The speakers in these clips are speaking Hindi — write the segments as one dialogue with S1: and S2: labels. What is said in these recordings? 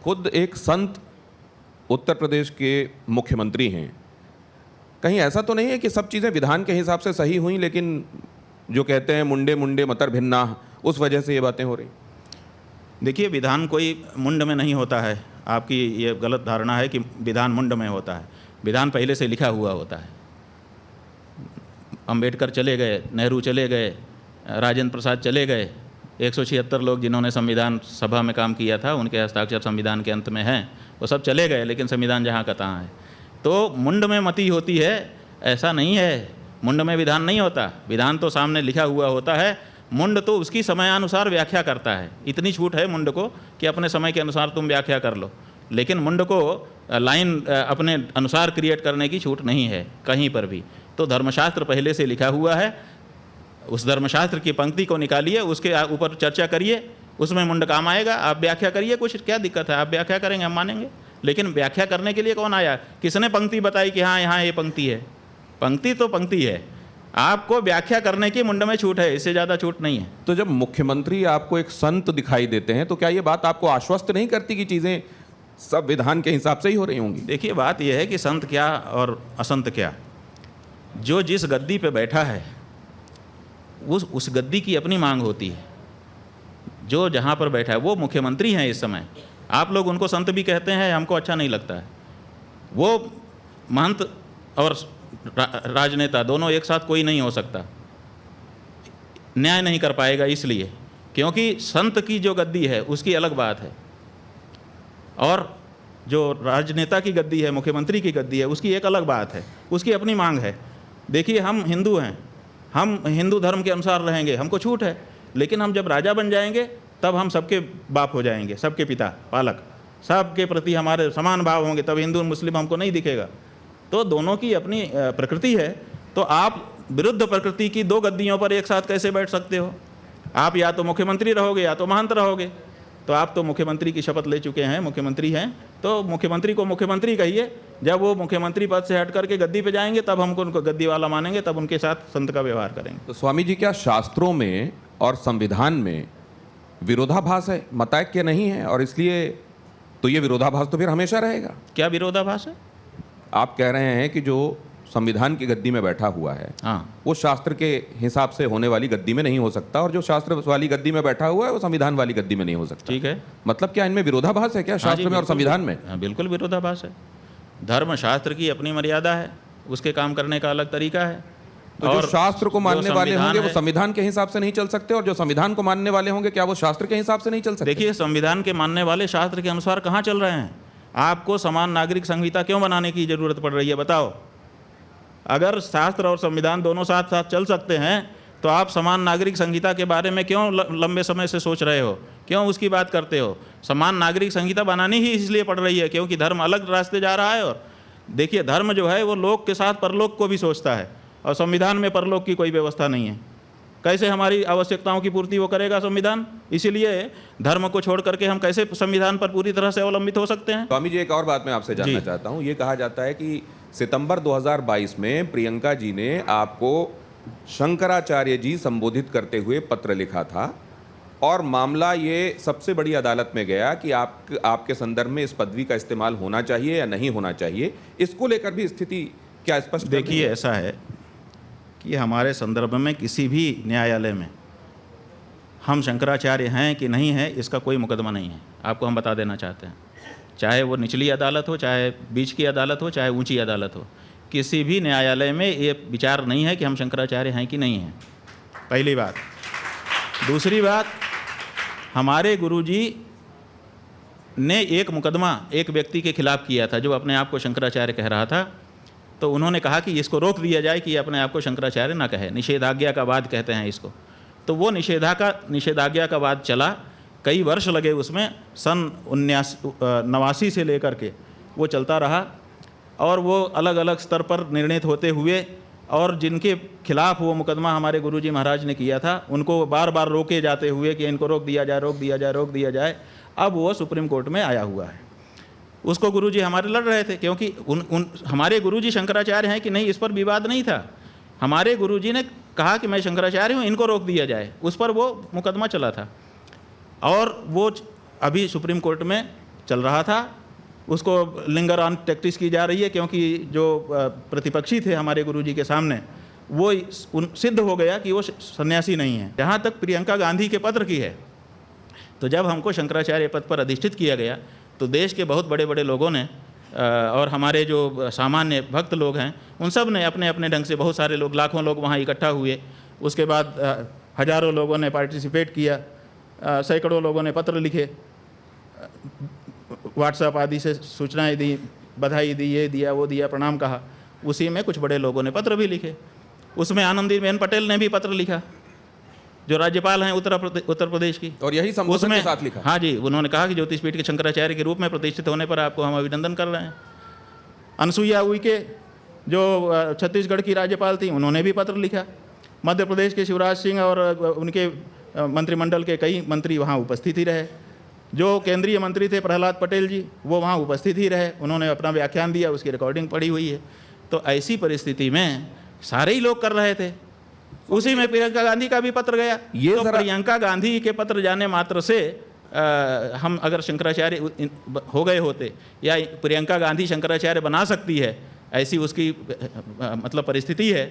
S1: खुद एक संत उत्तर प्रदेश के मुख्यमंत्री हैं, कहीं ऐसा तो नहीं है कि सब चीज़ें विधान के हिसाब से सही हुई, लेकिन जो कहते हैं मुंडे मुंडे मतर भिन्ना, उस वजह से ये बातें हो रही?
S2: देखिए, विधान कोई मुंड में नहीं होता है। आपकी ये गलत धारणा है कि विधान मुंड में होता है। विधान पहले से लिखा हुआ होता है। अंबेडकर चले गए, नेहरू चले गए, राजेंद्र प्रसाद चले गए, 176 लोग जिन्होंने संविधान सभा में काम किया था, उनके हस्ताक्षर संविधान के अंत में हैं, वो सब चले गए, लेकिन संविधान जहाँ का तहाँ है। तो मुंड में मति होती है, ऐसा नहीं है। मुंड में विधान नहीं होता, विधान तो सामने लिखा हुआ होता है। मुंड तो उसकी समयानुसार व्याख्या करता है। इतनी छूट है मुंड को कि अपने समय के अनुसार तुम व्याख्या कर लो, लेकिन मुंड को लाइन अपने अनुसार क्रिएट करने की छूट नहीं है कहीं पर भी। तो धर्मशास्त्र पहले से लिखा हुआ है, उस धर्मशास्त्र की पंक्ति को निकालिए, उसके ऊपर चर्चा करिए, उसमें मुंड काम आएगा। आप व्याख्या करिए, कुछ क्या दिक्कत है? आप व्याख्या करेंगे, हम मानेंगे। लेकिन व्याख्या करने के लिए कौन आया? किसने पंक्ति बताई कि हाँ यहाँ ये पंक्ति है? पंक्ति तो पंक्ति है, आपको व्याख्या करने की मुंड में छूट है, इससे ज़्यादा छूट नहीं है।
S1: तो जब मुख्यमंत्री आपको एक संत दिखाई देते हैं, तो क्या ये बात आपको आश्वस्त नहीं करती कि चीज़ें सब विधान के हिसाब से ही हो रही होंगी?
S2: देखिए, बात यह है कि संत क्या और असंत क्या, जो जिस गद्दी पे बैठा है उस गद्दी की अपनी मांग होती है। जो जहाँ पर बैठा है, वो मुख्यमंत्री हैं इस समय। आप लोग उनको संत भी कहते हैं, हमको अच्छा नहीं लगता है। वो महंत और राजनेता दोनों एक साथ कोई नहीं हो सकता, न्याय नहीं कर पाएगा, इसलिए क्योंकि संत की जो गद्दी है उसकी अलग बात है, और जो राजनेता की गद्दी है, मुख्यमंत्री की गद्दी है, उसकी एक अलग बात है, उसकी अपनी मांग है। देखिए, हम हिंदू हैं, हम हिंदू धर्म के अनुसार रहेंगे, हमको छूट है। लेकिन हम जब राजा बन जाएंगे तब हम सबके बाप हो जाएंगे, सबके पिता, पालक, सबके प्रति हमारे समान भाव होंगे, तब हिंदू मुस्लिम हमको नहीं दिखेगा। तो दोनों की अपनी प्रकृति है। तो आप विरुद्ध प्रकृति की दो गद्दियों पर एक साथ कैसे बैठ सकते हो? आप या तो मुख्यमंत्री रहोगे या तो महंत रहोगे। तो आप तो मुख्यमंत्री की शपथ ले चुके हैं, मुख्यमंत्री हैं, तो मुख्यमंत्री को मुख्यमंत्री कहिए। जब वो मुख्यमंत्री पद से हट करके गद्दी पे जाएंगे तब हमको उनको गद्दी वाला मानेंगे, तब उनके साथ संत का व्यवहार करेंगे।
S1: तो स्वामी जी, क्या शास्त्रों में और संविधान में विरोधाभास है, मतैक्य नहीं है? और इसलिए तो ये विरोधाभास तो फिर हमेशा रहेगा।
S2: क्या विरोधाभास है?
S1: आप कह रहे हैं कि जो संविधान की गद्दी में बैठा हुआ है,
S2: हाँ,
S1: वो शास्त्र के हिसाब से होने वाली गद्दी में नहीं हो सकता, और जो शास्त्र वाली गद्दी में बैठा हुआ है वो संविधान वाली गद्दी में नहीं हो सकता।
S2: ठीक है।
S1: मतलब क्या इनमें विरोधाभास है क्या, शास्त्र में और संविधान में?
S2: हाँ, बिल्कुल विरोधाभास है। धर्म शास्त्र की अपनी मर्यादा है, उसके काम करने का अलग तरीका है।
S1: तो जो शास्त्र को मानने वाले होंगे वो संविधान के हिसाब से नहीं चल सकते, और जो संविधान को मानने वाले होंगे क्या वो शास्त्र के हिसाब से नहीं चल सकते?
S2: देखिए, संविधान के मानने वाले शास्त्र के अनुसार कहाँ चल रहे हैं? आपको समान नागरिक संहिता क्यों बनाने की जरूरत पड़ रही है, बताओ? अगर शास्त्र और संविधान दोनों साथ साथ चल सकते हैं तो आप समान नागरिक संहिता के बारे में क्यों लंबे समय से सोच रहे हो, क्यों उसकी बात करते हो? समान नागरिक संहिता बनानी ही इसलिए पड़ रही है क्योंकि धर्म अलग रास्ते जा रहा है। और देखिए, धर्म जो है वो लोक के साथ परलोक को भी सोचता है, और संविधान में परलोक की कोई व्यवस्था नहीं है। कैसे हमारी आवश्यकताओं की पूर्ति वो करेगा संविधान? इसीलिए धर्म को छोड़ करके हम कैसे संविधान पर पूरी तरह से अवलंबित हो सकते हैं?
S1: स्वामी जी, एक और बात मैं आपसे जानना चाहता हूँ। ये कहा जाता है कि सितंबर 2022 में प्रियंका जी ने आपको शंकराचार्य जी संबोधित करते हुए पत्र लिखा था, और मामला ये सबसे बड़ी अदालत में गया कि आपके संदर्भ में इस पदवी का इस्तेमाल होना चाहिए या नहीं होना चाहिए। इसको लेकर भी स्थिति क्या स्पष्ट?
S2: देखिए, ऐसा है कि हमारे संदर्भ में किसी भी न्यायालय में हम शंकराचार्य हैं कि नहीं है, इसका कोई मुकदमा नहीं है। आपको हम बता देना चाहते हैं, चाहे वो निचली अदालत हो, चाहे बीच की अदालत हो, चाहे ऊंची अदालत हो, किसी भी न्यायालय में ये विचार नहीं है कि हम शंकराचार्य हैं कि नहीं हैं। पहली बात। दूसरी बात, हमारे गुरुजी ने एक मुकदमा एक व्यक्ति के खिलाफ किया था जो अपने आप को शंकराचार्य कह रहा था। तो उन्होंने कहा कि इसको रोक दिया जाए कि अपने आप को शंकराचार्य ना कहे, निषेधाज्ञा का वाद कहते हैं इसको। तो वो निषेधाज्ञा का वाद चला, कई वर्ष लगे उसमें, सन 1989 से लेकर के वो चलता रहा, और वो अलग अलग स्तर पर निर्णित होते हुए, और जिनके खिलाफ वो मुकदमा हमारे गुरुजी महाराज ने किया था उनको बार बार रोके जाते हुए कि इनको रोक दिया जाए, रोक दिया जाए, रोक दिया जाए। अब वो सुप्रीम कोर्ट में आया हुआ है। उसको गुरुजी हमारे लड़ रहे थे क्योंकि हमारे गुरुजी शंकराचार्य हैं कि नहीं, इस पर विवाद नहीं था। हमारे गुरुजी ने कहा कि मैं शंकराचार्य हूँ, इनको रोक दिया जाए, उस पर वो मुकदमा चला था। और वो अभी सुप्रीम कोर्ट में चल रहा था, उसको लिंगर ऑन टैक्टिस की जा रही है, क्योंकि जो प्रतिपक्षी थे हमारे गुरुजी के सामने वो सिद्ध हो गया कि वो सन्यासी नहीं है। जहाँ तक प्रियंका गांधी के पत्र की है, तो जब हमको शंकराचार्य पद पर अधिष्ठित किया गया तो देश के बहुत बड़े बड़े लोगों ने और हमारे जो सामान्य भक्त लोग हैं उन सब ने अपने अपने ढंग से, बहुत सारे लोग, लाखों लोग वहाँ इकट्ठा हुए। उसके बाद हजारों लोगों ने पार्टिसिपेट किया, सैकड़ों लोगों ने पत्र लिखे, व्हाट्सएप आदि से सूचनाएं दी, बधाई दी, ये दिया वो दिया, प्रणाम कहा। उसी में कुछ बड़े लोगों ने पत्र भी लिखे। उसमें आनंदीबेन पटेल ने भी पत्र लिखा, जो राज्यपाल हैं उत्तर प्रदेश की,
S1: और यही संबोधन के साथ लिखा।
S2: हाँ जी, उन्होंने कहा कि ज्योतिषपीठ के शंकराचार्य के रूप में प्रतिष्ठित होने पर आपको हम अभिनंदन कर रहे हैं। अनसुईया उइके जो छत्तीसगढ़ की राज्यपाल थी, उन्होंने भी पत्र लिखा। मध्य प्रदेश के शिवराज सिंह और उनके मंत्रिमंडल के कई मंत्री वहाँ उपस्थित ही रहे। जो केंद्रीय मंत्री थे प्रहलाद पटेल जी, वो वहाँ उपस्थित ही रहे, उन्होंने अपना व्याख्यान दिया, उसकी रिकॉर्डिंग पड़ी हुई है। तो ऐसी परिस्थिति में सारे ही लोग कर रहे थे। उसी में प्रियंका गांधी का भी पत्र गया।
S1: ये
S2: तो प्रियंका गांधी के पत्र जाने मात्र से हम अगर शंकराचार्य हो गए होते या प्रियंका गांधी शंकराचार्य बना सकती है, ऐसी उसकी मतलब परिस्थिति है,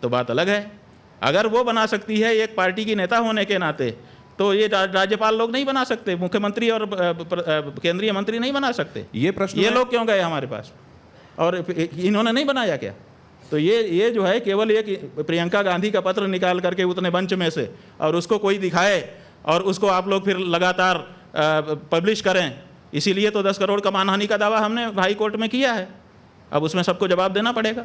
S2: तो बात अलग है। अगर वो बना सकती है एक पार्टी की नेता होने के नाते, तो ये राज्यपाल लोग नहीं बना सकते, मुख्यमंत्री और केंद्रीय मंत्री नहीं बना सकते।
S1: ये प्रश्न
S2: ये लोग क्यों गए हमारे पास, और इन्होंने नहीं बनाया क्या? तो ये जो है केवल एक प्रियंका गांधी का पत्र निकाल करके उतने मंच में से और उसको कोई दिखाए और उसको आप लोग फिर लगातार पब्लिश करें, इसीलिए तो 10 करोड़ का मानहानि का दावा हमने हाई कोर्ट में किया है। अब उसमें सबको जवाब देना पड़ेगा।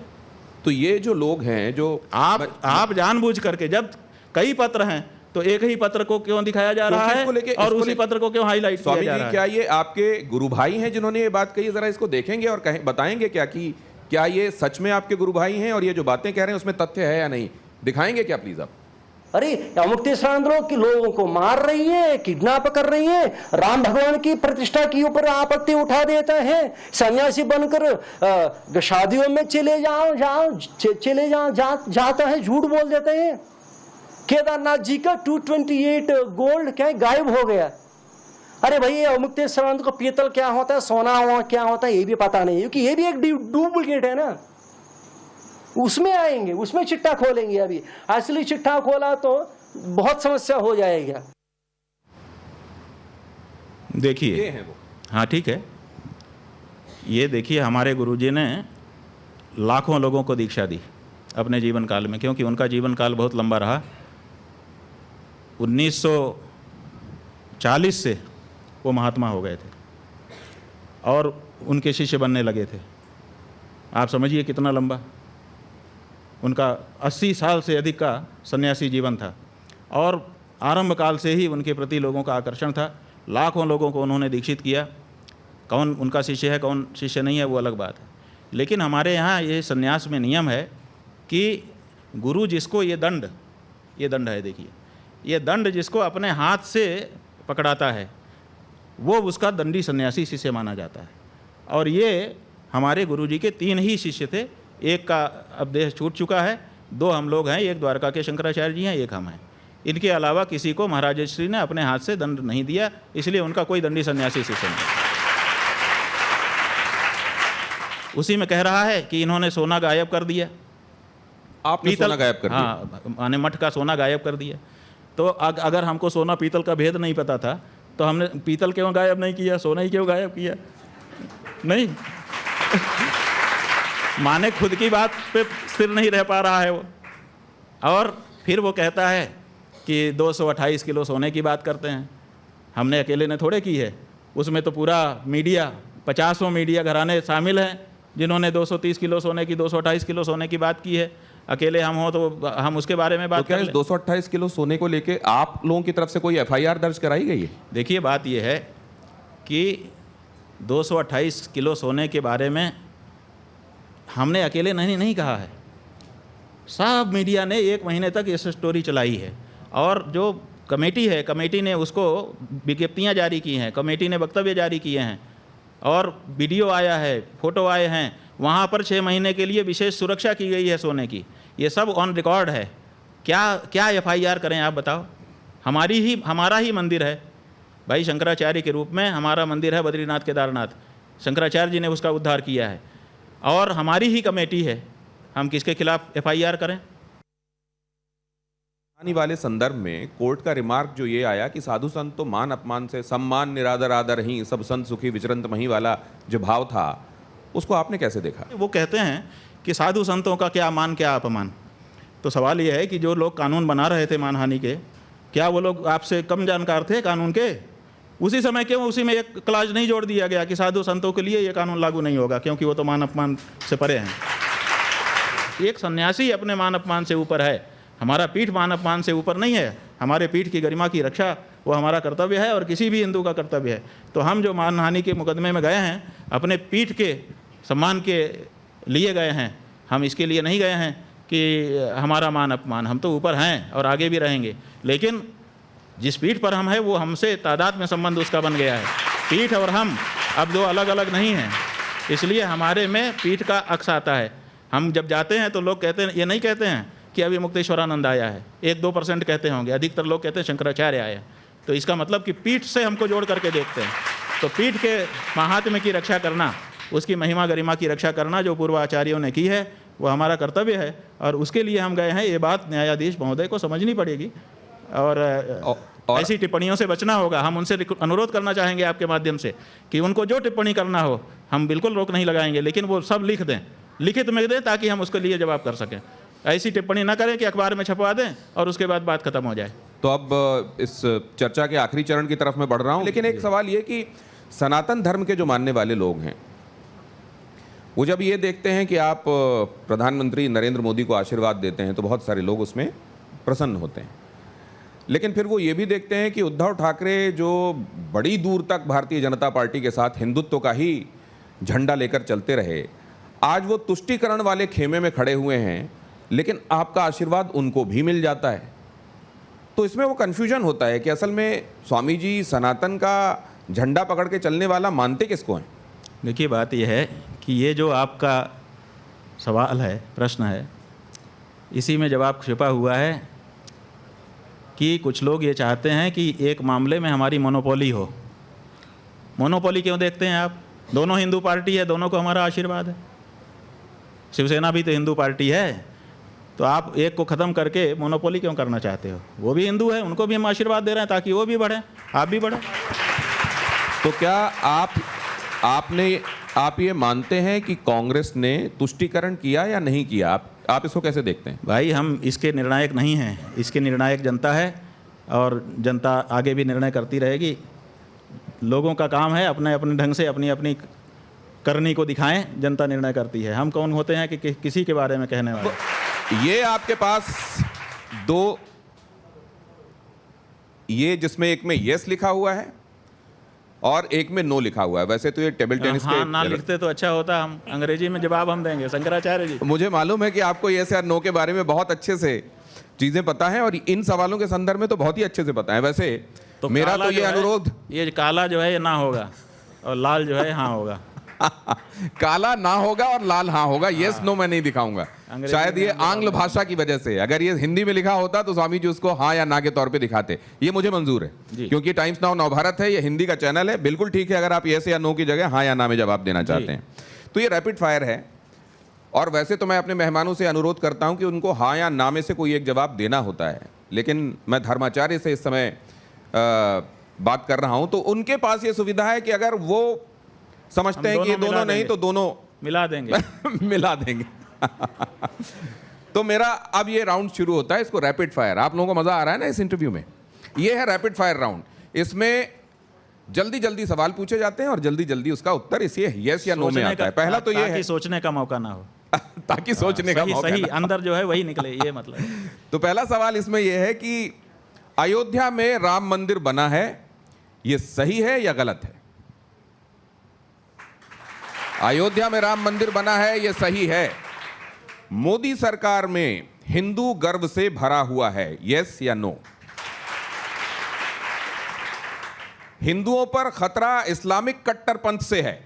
S1: तो ये जो लोग हैं जो
S2: आप जानबूझ करके, जब कई पत्र हैं तो एक ही पत्र को क्यों दिखाया जा रहा है और उसी पत्र को क्यों हाईलाइट किया जा रहा है?
S1: क्या ये आपके गुरु भाई हैं जिन्होंने ये बात कही? जरा इसको देखेंगे और बताएंगे क्या कि क्या ये सच में आपके गुरु भाई हैं और ये जो बातें कह रहे हैं उसमें तथ्य है या नहीं? दिखाएंगे क्या प्लीज आप?
S3: अरे अमुक्तेश्वर की लोगों को मार रही है, किडनैप कर रही है, राम भगवान की प्रतिष्ठा के ऊपर आपत्ति उठा देता है, सन्यासी बनकर शादियों में चले जाता है, झूठ बोल देते हैं। केदारनाथ जी का 228 गोल्ड क्या गायब हो गया। अरे भाई, अमुक्तेश्वर को पीतल क्या होता है, सोना क्या होता है, ये भी पता नहीं, क्योंकि ये भी एक डुप्लीकेट है ना। उसमें आएंगे, उसमें चिट्ठा खोलेंगे। अभी असली चिट्ठा खोला तो बहुत समस्या हो जाएगा।
S2: देखिए,
S1: ये है वो।
S2: हाँ ठीक है, ये देखिए, हमारे गुरुजी ने लाखों लोगों को दीक्षा दी अपने जीवन काल में, क्योंकि उनका जीवन काल बहुत लंबा रहा। 1940 से वो महात्मा हो गए थे और उनके शिष्य बनने लगे थे। आप समझिए कितना लंबा। उनका 80 साल से अधिक का सन्यासी जीवन था और आरंभ काल से ही उनके प्रति लोगों का आकर्षण था। लाखों लोगों को उन्होंने दीक्षित किया। कौन उनका शिष्य है, कौन शिष्य नहीं है, वो अलग बात है। लेकिन हमारे यहाँ ये सन्यास में नियम है कि गुरु जिसको ये दंड है, देखिए, ये दंड जिसको अपने हाथ से पकड़ाता है वो उसका दंडी सन्यासी शिष्य माना जाता है। और ये हमारे गुरुजी के 3 ही शिष्य थे। एक का अब देह छूट चुका है, 2 हम लोग हैं, एक द्वारका के शंकराचार्य जी हैं, एक हम हैं। इनके अलावा किसी को महाराज श्री ने अपने हाथ से दंड नहीं दिया, इसलिए उनका कोई दंडी सन्यासी शिष्य नहीं। उसी में कह रहा है कि इन्होंने सोना गायब कर दिया।
S1: आपने सोना गायब कर दिया?
S2: हाँ, माने मठ का सोना गायब कर दिया। तो अगर हमको सोना पीतल का भेद नहीं पता था तो हमने पीतल क्यों गायब नहीं किया, सोना ही क्यों गायब किया? नहीं माने खुद की बात पे स्थिर नहीं रह पा रहा है वो। और फिर वो कहता है कि 228 किलो सोने की बात करते हैं। हमने अकेले ने थोड़े की है, उसमें तो पूरा मीडिया, 50 मीडिया घराने शामिल हैं जिन्होंने 230 किलो सोने की, 228 किलो सोने की बात की है। अकेले हम हो तो हम उसके बारे में बात करें।
S1: 228 किलो सोने को लेके आप लोगों की तरफ से कोई FIR दर्ज कराई गई है?
S2: देखिए, बात यह है कि 228 किलो सोने के बारे में हमने अकेले नहीं कहा है। सब मीडिया ने 1 महीने तक ये स्टोरी चलाई है और जो कमेटी है, कमेटी ने उसको विज्ञप्तियाँ जारी की हैं, कमेटी ने वक्तव्य जारी किए हैं और वीडियो आया है, फोटो आए हैं। वहाँ पर 6 महीने के लिए विशेष सुरक्षा की गई है सोने की। ये सब ऑन रिकॉर्ड है। क्या FIR करें आप बताओ? हमारा ही मंदिर है, भाई शंकराचार्य के रूप में हमारा मंदिर है बद्रीनाथ केदारनाथ, शंकराचार्य जी ने उसका उद्धार किया है और हमारी ही कमेटी है, हम किसके खिलाफ FIR करें?
S1: आने वाले संदर्भ में कोर्ट का रिमार्क जो ये आया कि साधु संत तो मान अपमान से सम्मान निरादर आदर ही सब संत सुखी विचरंत मही वाला जो भाव था, उसको आपने कैसे देखा?
S2: वो कहते हैं कि साधु संतों का क्या मान क्या अपमान। तो सवाल ये है कि जो लोग कानून बना रहे थे मानहानि के, क्या वो लोग आपसे कम जानकार थे कानून के? उसी समय क्यों उसी में एक क्लाज नहीं जोड़ दिया गया कि साधु संतों के लिए ये कानून लागू नहीं होगा, क्योंकि वो तो मान अपमान से परे हैं। एक सन्यासी अपने मान अपमान से ऊपर है, हमारा पीठ मान अपमान से ऊपर नहीं है। हमारे पीठ की गरिमा की रक्षा वो हमारा कर्तव्य है और किसी भी हिंदू का कर्तव्य है। तो हम जो मानहानि के मुकदमे में गए हैं, अपने पीठ के सम्मान के लिए गए हैं, हम इसके लिए नहीं गए हैं कि हमारा मान अपमान। हम तो ऊपर हैं और आगे भी रहेंगे, लेकिन जिस पीठ पर हम हैं वो हमसे तादाद में संबंध उसका बन गया है। पीठ और हम अब दो अलग अलग नहीं हैं, इसलिए हमारे में पीठ का अक्स आता है। हम जब जाते हैं तो लोग कहते हैं, ये नहीं कहते हैं कि अभी मुक्तेश्वरानंद आया है, 1-2% कहते होंगे, अधिकतर लोग कहते हैं शंकराचार्य आया। तो इसका मतलब कि पीठ से हमको जोड़ करके देखते हैं। तो पीठ के महात्म्य की रक्षा करना, उसकी महिमा गरिमा की रक्षा करना जो पूर्व आचार्यों ने की है, वो हमारा कर्तव्य है और उसके लिए हम गए हैं। ये बात न्यायाधीश महोदय को समझनी पड़ेगी और ऐसी टिप्पणियों से बचना होगा। हम उनसे अनुरोध करना चाहेंगे आपके माध्यम से कि उनको जो टिप्पणी करना हो हम बिल्कुल रोक नहीं लगाएंगे, लेकिन वो सब लिख दें, लिखित में दें, ताकि हम उसके लिए जवाब कर सकें। ऐसी टिप्पणी ना करें कि अखबार में छपवा दें और उसके बाद बात खत्म हो जाए।
S1: तो अब इस चर्चा के आखिरी चरण की तरफ मैं बढ़ रहा हूं, लेकिन एक सवाल ये कि सनातन धर्म के जो मानने वाले लोग हैं, वो जब ये देखते हैं कि आप प्रधानमंत्री नरेंद्र मोदी को आशीर्वाद देते हैं तो बहुत सारे लोग उसमें प्रसन्न होते हैं, लेकिन फिर वो ये भी देखते हैं कि उद्धव ठाकरे जो बड़ी दूर तक भारतीय जनता पार्टी के साथ हिंदुत्व का ही झंडा लेकर चलते रहे, आज वो तुष्टीकरण वाले खेमे में खड़े हुए हैं, लेकिन आपका आशीर्वाद उनको भी मिल जाता है। तो इसमें वो कन्फ्यूजन होता है कि असल में स्वामी जी सनातन का झंडा पकड़ के चलने वाला मानते किसको हैं?
S2: देखिए, बात यह है कि ये जो आपका सवाल है, प्रश्न है, इसी में जवाब छिपा हुआ है कि कुछ लोग ये चाहते हैं कि एक मामले में हमारी मोनोपोली हो। मोनोपोली क्यों देखते हैं आप? दोनों हिंदू पार्टी है, दोनों को हमारा आशीर्वाद है। शिवसेना भी तो हिंदू पार्टी है, तो आप एक को ख़त्म करके मोनोपोली क्यों करना चाहते हो? वो भी हिंदू है, उनको भी हम आशीर्वाद दे रहे हैं ताकि वो भी बढ़ें, आप भी बढ़ें।
S1: तो क्या आप ये मानते हैं कि कांग्रेस ने तुष्टीकरण किया या नहीं किया? आप इसको कैसे देखते हैं?
S2: भाई, हम इसके निर्णायक नहीं हैं, इसके निर्णायक जनता है और जनता आगे भी निर्णय करती रहेगी। लोगों का काम है अपने अपने ढंग से अपनी अपनी करनी को दिखाएं, जनता निर्णय करती है। हम कौन होते हैं कि किसी के बारे में कहने वाले?
S1: ये आपके पास दो, ये जिसमें एक में यस लिखा हुआ है और एक में नो लिखा हुआ है। वैसे तो ये टेबल टेनिस
S2: हाँ, ना लिखते तो अच्छा होता। हम अंग्रेजी में जवाब हम देंगे, शंकराचार्य जी।
S1: मुझे मालूम है कि आपको यस या नो के बारे में बहुत अच्छे से चीजें पता है और इन सवालों के संदर्भ में तो बहुत ही अच्छे से पता है। वैसे तो मेरा तो ये अनुरोध,
S2: ये काला जो है ये ना होगा और लाल जो है हाँ होगा।
S1: काला ना होगा और लाल हाँ होगा। यस नो मैं नहीं दिखाऊंगा, शायद ये आंग्ल भाषा की वजह से। अगर ये हिंदी में लिखा होता तो स्वामी जी उसको हाँ या ना के तौर पे दिखाते। ये मुझे मंजूर है क्योंकि टाइम्स नाउ नवभारत है, ये हिंदी का चैनल है। बिल्कुल ठीक है अगर आप यस या नो की जगह हाँ या ना में जवाब देना चाहते हैं। तो ये रैपिड फायर है और वैसे तो मैं अपने मेहमानों से अनुरोध करता हूं कि उनको हाँ या ना में से कोई एक जवाब देना होता है, लेकिन मैं धर्माचार्य से इस समय बात कर रहा हूं तो उनके पास ये सुविधा है कि अगर वो समझते हैं कि ये दोनों नहीं तो दोनों
S2: मिला देंगे
S1: मिला देंगे। तो मेरा अब ये राउंड शुरू होता है, इसको रैपिड फायर। आप लोगों को मजा आ रहा है ना इस इंटरव्यू में? ये है रैपिड फायर राउंड। इसमें जल्दी जल्दी सवाल पूछे जाते हैं और जल्दी जल्दी उसका उत्तर इसलिए यस या नो में आता है। पहला तो ये है
S2: सोचने का मौका ना हो
S1: ताकि सोचने का मौका,
S2: सही अंदर जो है वही निकले, ये मतलब।
S1: तो पहला सवाल इसमें यह है कि अयोध्या में राम मंदिर बना है, ये सही है या गलत है? अयोध्या में राम मंदिर बना है, ये सही है। मोदी सरकार में हिंदू गर्व से भरा हुआ है, यस या नो? हिंदुओं पर खतरा इस्लामिक कट्टरपंथ से है।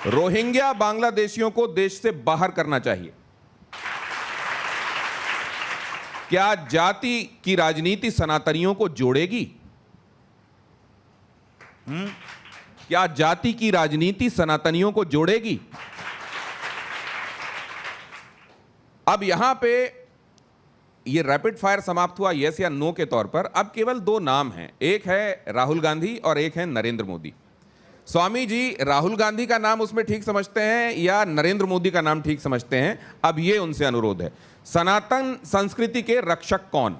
S1: रोहिंग्या बांग्लादेशियों को देश से बाहर करना चाहिए। क्या जाति की राजनीति सनातनियों को जोड़ेगी? क्या जाति की राजनीति सनातनियों को जोड़ेगी? अब यहां पे ये रैपिड फायर समाप्त हुआ यस या नो के तौर पर। अब केवल दो नाम हैं, एक है राहुल गांधी और एक है नरेंद्र मोदी। स्वामी जी राहुल गांधी का नाम उसमें ठीक समझते हैं या नरेंद्र मोदी का नाम ठीक समझते हैं? अब ये उनसे अनुरोध है, सनातन संस्कृति के रक्षक कौन?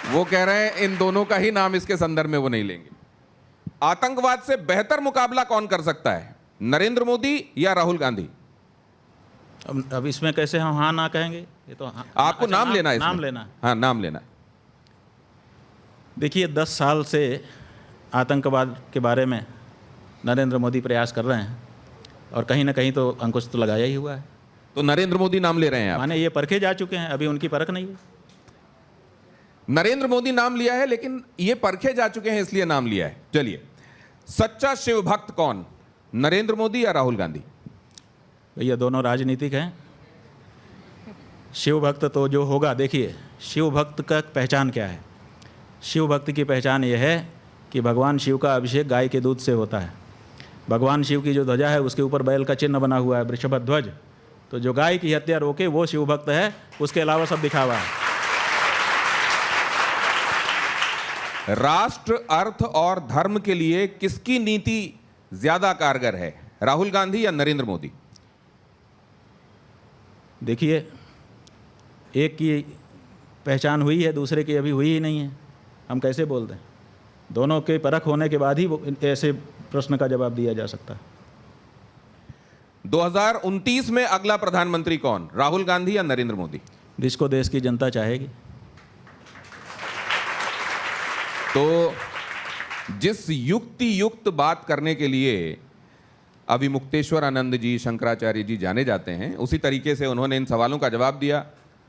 S1: वो कह रहे हैं इन दोनों का ही नाम इसके संदर्भ में वो नहीं लेंगे। आतंकवाद से बेहतर मुकाबला कौन कर सकता है, नरेंद्र मोदी या राहुल गांधी?
S2: अब इसमें कैसे हम हाँ ना कहेंगे? ये तो
S1: आपको
S2: अच्छा,
S1: नाम लेना है,
S2: नाम लेना है।
S1: हाँ नाम लेना है।
S2: देखिए 10 साल से आतंकवाद के बारे में नरेंद्र मोदी प्रयास कर रहे हैं और कहीं ना कहीं तो अंकुश तो लगाया ही हुआ है।
S1: तो नरेंद्र मोदी नाम ले रहे हैं आप?
S2: माने ये परखे जा चुके हैं, अभी उनकी परख नहीं हुई।
S1: नरेंद्र मोदी नाम लिया है लेकिन ये परखे जा चुके हैं इसलिए नाम लिया है। चलिए, सच्चा शिव भक्त कौन, नरेंद्र मोदी या राहुल गांधी?
S2: भैया दोनों राजनीतिक हैं। शिव भक्त तो जो होगा, देखिए शिव भक्त का पहचान क्या है? शिव भक्त की पहचान यह है कि भगवान शिव का अभिषेक गाय के दूध से होता है। भगवान शिव की जो ध्वजा है उसके ऊपर बैल का चिन्ह बना हुआ है, वृषभ ध्वज। तो जो गाय की हत्या रोके वो शिव भक्त है, उसके अलावा सब दिखावा है।
S1: राष्ट्र, अर्थ और धर्म के लिए किसकी नीति ज्यादा कारगर है, राहुल गांधी या नरेंद्र मोदी?
S2: देखिए एक की पहचान हुई है, दूसरे की अभी हुई ही नहीं है, हम कैसे बोल दें? दोनों के परख होने के बाद ही ऐसे प्रश्न का जवाब दिया जा सकता है।
S1: 2029 में अगला प्रधानमंत्री कौन, राहुल गांधी या नरेंद्र मोदी?
S2: जिसको देश की जनता चाहेगी।
S1: तो जिस युक्ति युक्त बात करने के लिए अभी मुक्तेश्वर आनंद जी, शंकराचार्य जी जाने जाते हैं, उसी तरीके से उन्होंने इन सवालों का जवाब दिया।